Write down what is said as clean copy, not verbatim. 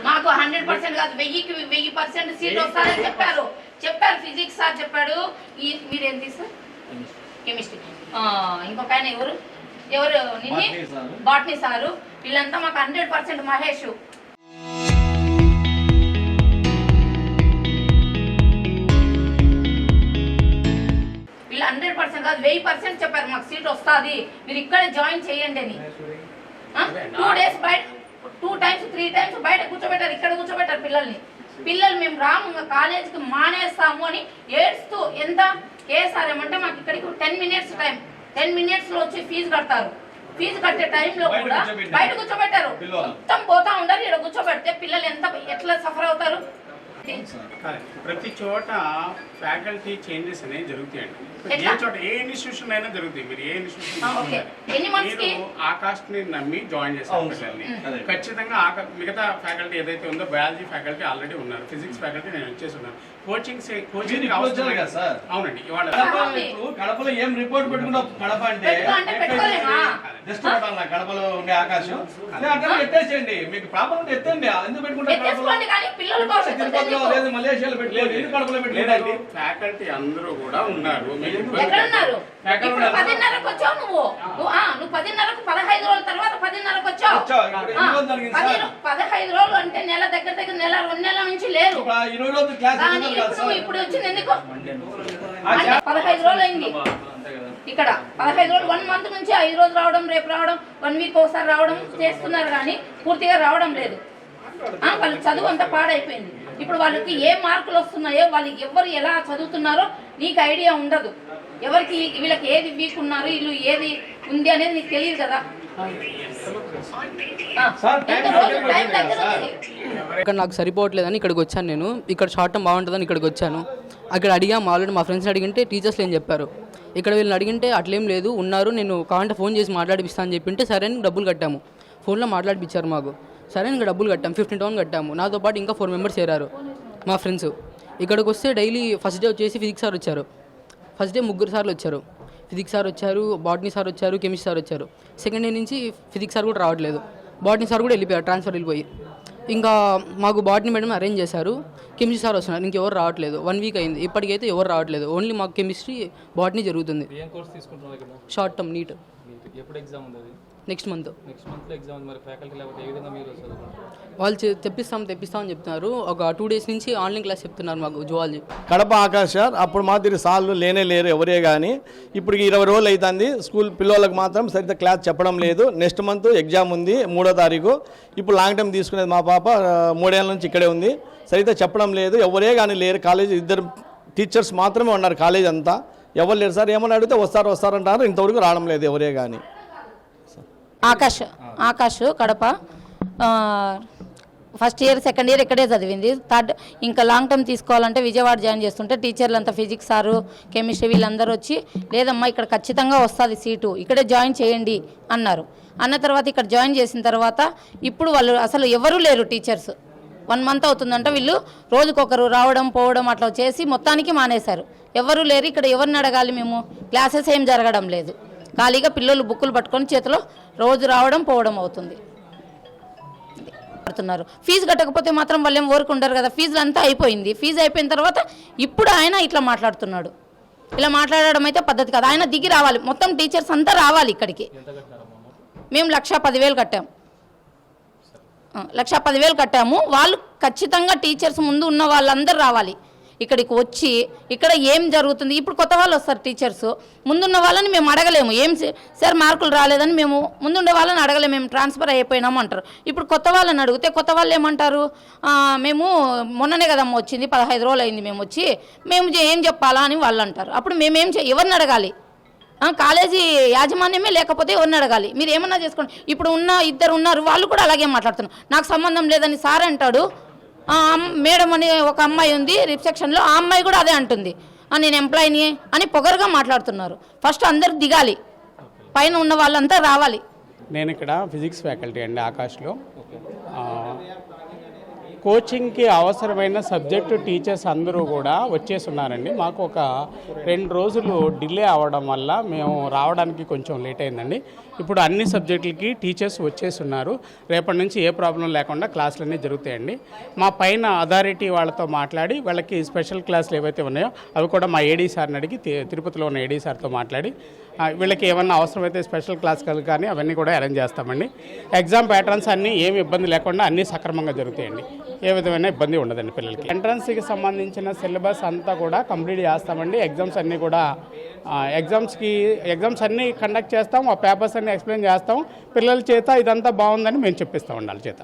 మాకు 100% కాదు 1000% సీట్ వస్తారని చెప్పారు ఫిజిక్స్ సార్ చెప్పాడు. మీరేంటి సార్ కెమిస్ట్రీ, ఇంకొక ఆయన ఎవరు నిన్నే బాటనీ సారు, వీళ్ళంతా మాకు 100% మహేష్. వీళ్ళు 100% కాదు 1000% చెప్పారు మాకు సీట్ వస్తుంది, మీరు ఇక్కడే జాయిన్ చేయండి అని. 2 days బయట 2 times 3 times బయట కూర్చోబెట్టారు, ఇక్కడ కూర్చోబెట్టారు పిల్లలు మేము రాము కాలేజీకి మానేస్తాము అని ఏడుస్తూ. ఎంత కేసార్ ఏమంటే మాకు ఇక్కడికి 10 minutes టైం, 10 minutes లో వచ్చి ఫీజు కడతారు. ఫీజు కట్టే టైంలో కూడా బయట కూర్చోబెట్టారు, మొత్తం పోతా ఉంటారు. ఇక్కడ కూర్చోబెడితే పిల్లలు ఎట్లా సఫర్ అవుతారు. ప్రతి చోట ఫ్యాకల్టీ చేంజెస్ అనేవి జరుగుతాయండి. ఏ చోట ఏ ఇన్స్టిట్యూషన్ అయినా జరుగుతాయి. మీరు ఏ ఇన్స్టిట్యూషన్ ఆకాస్ట్ ని నమ్మి జాయిన్ చేస్తారు పిల్లల్ని, ఖచ్చితంగా మిగతా ఫ్యాకల్టీ ఏదైతే ఉందో బయాలజీ ఫ్యాకల్టీ ఆల్రెడీ ఉన్నారు, ఫిజిక్స్ ఫ్యాకల్టీ నేను వచ్చేసి ఉన్నాను. కోచింగ్ అవునండి. ఇవాళ కడపలో ఏం రిపోర్ట్ పెట్టుకున్నావు? కడప అంటే కడపలో ఉండే ఆకాశం ఎత్తేసేయండి, మీకు ప్రాబ్లం ఉంటే ఎత్తండి. ఎందుకు పెట్టుకుంటారు? లేదు మలేషియాలో పెట్టుకోలేదు, ఎందుకు కడపలో పెట్టలేదండి? ఫ్యాకల్టీ అందరూ కూడా ఉన్నారు. 10:30కు వచ్చావు నువ్వు 10:30కు 15 రోజుల తర్వాత 10:30కు వచ్చావు. 15 రోజులు అంటే నెల దగ్గర నెల 2 నెలల నుంచి లేదు. ఇప్పుడు వచ్చింది ఎందుకు? 15 రోజులు అయింది ఇక్కడ. 15 రోజులు 1 month నుంచి 5 రోజులు రావడం, రేపు రావడం, 1 week ఒకసారి రావడం చేస్తున్నారు కానీ పూర్తిగా రావడం లేదు. వాళ్ళ చదువు అంతా పాడైపోయింది. ఇప్పుడు వాళ్ళకి ఏ మార్కులు వస్తున్నాయో, వాళ్ళకి ఎవరు ఎలా చదువుతున్నారో నీకు ఐడియా ఉండదు. ఎవరికి వీళ్ళకి ఏది వీక్ ఉన్నారు, వీళ్ళు ఏది ఉంది అనేది నీకు తెలియదు కదా. ఇక్కడ నాకు సరిపోవట్లేదని ఇక్కడికి వచ్చాను. నేను ఇక్కడ షార్ట్ టర్మ్ బాగుంటుందని ఇక్కడికి వచ్చాను. అక్కడ అడిగాము, ఆల్రెడీ మా ఫ్రెండ్స్ని అడిగింటే టీచర్స్లు ఏం చెప్పారు. ఇక్కడ వీళ్ళని అడిగింటే అట్లేం లేదు, ఉన్నారు, నేను కావాలంటే ఫోన్ చేసి మాట్లాడిపిస్తాను అని చెప్పింటే సరే అని డబ్బులు కట్టాము. ఫోన్లో మాట్లాడిపించారు మాకు. సరే ఇంకా డబ్బులు కట్టాము, 15,000 కట్టాము. నాతో పాటు ఇంకా 4 members చేరారు మా ఫ్రెండ్స్. ఇక్కడికి వస్తే డైలీ ఫస్ట్ డే వచ్చేసి ఫిజిక్స్ సార్ వచ్చారు. ఫస్ట్ డే 3 సార్లు వచ్చారు. ఫిజిక్స్ సార్ వచ్చారు, బాటనీ సార్ వచ్చారు, కెమిస్ట్రీ సార్ వచ్చారు. సెకండ్ డే నుంచి ఫిజిక్స్ సార్ కూడా రావట్లేదు, బాటనీ సార్ కూడా వెళ్ళిపోయారు, ట్రాన్స్ఫర్ వెళ్ళిపోయి. ఇంకా మాకు బాటనీ మేడం అరేంజ్ చేశారు, కెమిస్ట్రీ సార్ వస్తున్నారు, ఇంకెవరు రావట్లేదు. 1 week అయింది, ఇప్పటికైతే ఎవరు రావట్లేదు. ఓన్లీ మాకు కెమిస్ట్రీ బాటనీ జరుగుతుంది. Short term NEET. ఎప్పుడు ఎగ్జామ్ ఉంది? Next month exam. మరి ఫ్యాకల్టీ లేకపోతే ఏ విధంగా మీరు వాళ్ళు తెప్పిస్తామని చెప్తున్నారు. ఒక 2 days నుంచి ఆన్లైన్ క్లాస్ చెప్తున్నారు మాకు జువాలజీ. కడప ఆకాశ అప్పుడు మాదిరి సార్లు లేరు ఎవరే కానీ. ఇప్పుడు 20 రోజులు అవుతుంది స్కూల్ పిల్లలకు మాత్రం సరిగ్గా క్లాస్ చెప్పడం లేదు. నెక్స్ట్ మంత్ ఎగ్జామ్ ఉంది 3వ తారీఖు. ఇప్పుడు లాంగ్ టైం తీసుకునేది మా పాప 3 ఏళ్ళ నుంచి ఇక్కడే ఉంది, సరిగ్గా చెప్పడం లేదు. ఎవరే కానీ లేరు. కాలేజ్ 2 టీచర్స్ మాత్రమే ఉన్నారు కాలేజ్ అంతా. ఎవరు లేరు సార్. ఏమని అడిగితే వస్తారంటారు, ఇంతవరకు రావడం లేదు ఎవరే కానీ. Akash Kadapa first year second year ఇక్కడే చదివింది. థర్డ్ ఇంకా లాంగ్ టర్మ్ తీసుకోవాలంటే విజయవాడ జాయిన్ చేస్తుంటే టీచర్లు అంతా ఫిజిక్స్ సారు, కెమిస్ట్రీ వీళ్ళందరూ వచ్చి లేదమ్మా ఇక్కడ ఖచ్చితంగా వస్తుంది సీటు, ఇక్కడే జాయిన్ చేయండి అన్నారు. అన్న తర్వాత ఇక్కడ జాయిన్ చేసిన తర్వాత ఇప్పుడు వాళ్ళు అసలు ఎవరూ లేరు టీచర్స్. 1 month అవుతుందంట. వీళ్ళు రోజుకొకరు రావడం పోవడం అట్లా చేసి మొత్తానికి మానేశారు. ఎవరు లేరు ఇక్కడ. ఎవరిని అడగాలి మేము? క్లాసెస్ ఏం జరగడం లేదు. ఖాళీగా పిల్లలు బుక్కులు పట్టుకొని చేతిలో రోజు రావడం పోవడం అవుతుంది. ఫీజు కట్టకపోతే మాత్రం వాళ్ళు ఏం ఊరుకుంటారు కదా. ఫీజులు అంతా అయిపోయింది. ఫీజు అయిపోయిన తర్వాత ఇప్పుడు ఆయన ఇట్లా మాట్లాడుతున్నాడు. ఇలా మాట్లాడడం అయితే పద్ధతి కాదు. ఆయన దిగి రావాలి, మొత్తం టీచర్స్ అంతా రావాలి ఇక్కడికి. మేము 1,10,000 కట్టాము. 1,10,000 కట్టాము. వాళ్ళు ఖచ్చితంగా టీచర్స్ ముందు ఉన్న వాళ్ళందరూ రావాలి ఇక్కడికి వచ్చి ఇక్కడ ఏం జరుగుతుంది. ఇప్పుడు కొత్త వాళ్ళు వస్తారు టీచర్స్, ముందున్న వాళ్ళని మేము అడగలేము. ఏం సార్ మార్కులు రాలేదని మేము ముందుండే వాళ్ళని అడగలేము, మేము ట్రాన్స్ఫర్ అయిపోయినాము అంటారు. ఇప్పుడు కొత్త వాళ్ళని అడిగితే కొత్త వాళ్ళు ఏమంటారు, మేము మొన్ననే కదమ్మ వచ్చింది, 15 రోజులు అయింది మేము వచ్చి, మేము ఏం చెప్పాలా అని వాళ్ళు అంటారు. అప్పుడు మేమేం ఎవరిని అడగాలి? కాలేజీ యాజమాన్యమే లేకపోతే ఎవరిని అడగాలి? మీరు ఏమన్నా చేసుకోండి. ఇప్పుడు ఉన్న 2 ఉన్నారు, వాళ్ళు కూడా అలాగే మాట్లాడుతున్నారు. నాకు సంబంధం లేదని సార్ అంటాడు. మేడం అని ఒక అమ్మాయి ఉంది రిసెప్షన్లో, ఆ అమ్మాయి కూడా అదే అంటుంది, నేను ఎంప్లాయీని అని పొగరుగా మాట్లాడుతున్నారు. ఫస్ట్ అందరు దిగాలి, పైన ఉన్న వాళ్ళంతా రావాలి. నేను ఇక్కడ ఫిజిక్స్ ఫ్యాకల్టీ అండి ఆకాష్లో. కోచింగ్కి అవసరమైన సబ్జెక్టు టీచర్స్ అందరూ కూడా వచ్చేస్తున్నారండి. మాకు ఒక 2 రోజులు డిలే అవ్వడం వల్ల మేము రావడానికి కొంచెం లేట్ అయిందండి. ఇప్పుడు అన్ని సబ్జెక్టులకి టీచర్స్ వచ్చేస్తున్నారు. రేపటి నుంచి ఏ ప్రాబ్లం లేకుండా క్లాసులన్నీ జరుగుతాయండి. మా పైన అథారిటీ వాళ్ళతో మాట్లాడి వాళ్ళకి స్పెషల్ క్లాసులు ఏవైతే ఉన్నాయో అవి కూడా మా ఏడీ సార్ని అడిగి తిరుపతిలో ఉన్న ఏడీ సార్తో మాట్లాడి వీళ్ళకి ఏమన్నా అవసరమైతే స్పెషల్ క్లాసులు కానీ అవన్నీ కూడా అరేంజ్ చేస్తామండి. ఎగ్జామ్ ప్యాటర్న్స్ అన్నీ ఏమి ఇబ్బంది లేకుండా అన్నీ సక్రమంగా జరుగుతాయండి. ఏ విధమైన ఇబ్బంది ఉండదండి పిల్లలకి. ఎంట్రన్స్కి సంబంధించిన సిలబస్ అంతా కూడా కంప్లీట్ చేస్తామండి. ఎగ్జామ్స్ అన్నీ కూడా ఎగ్జామ్స్ అన్నీ కండక్ట్ చేస్తాం. ఆ పేపర్స్ అన్నీ ఎక్స్ప్లెయిన్ చేస్తాం. పిల్లల చేత ఇదంతా బాగుందని మేము చెప్పిస్తాం వాళ్ళ చేత.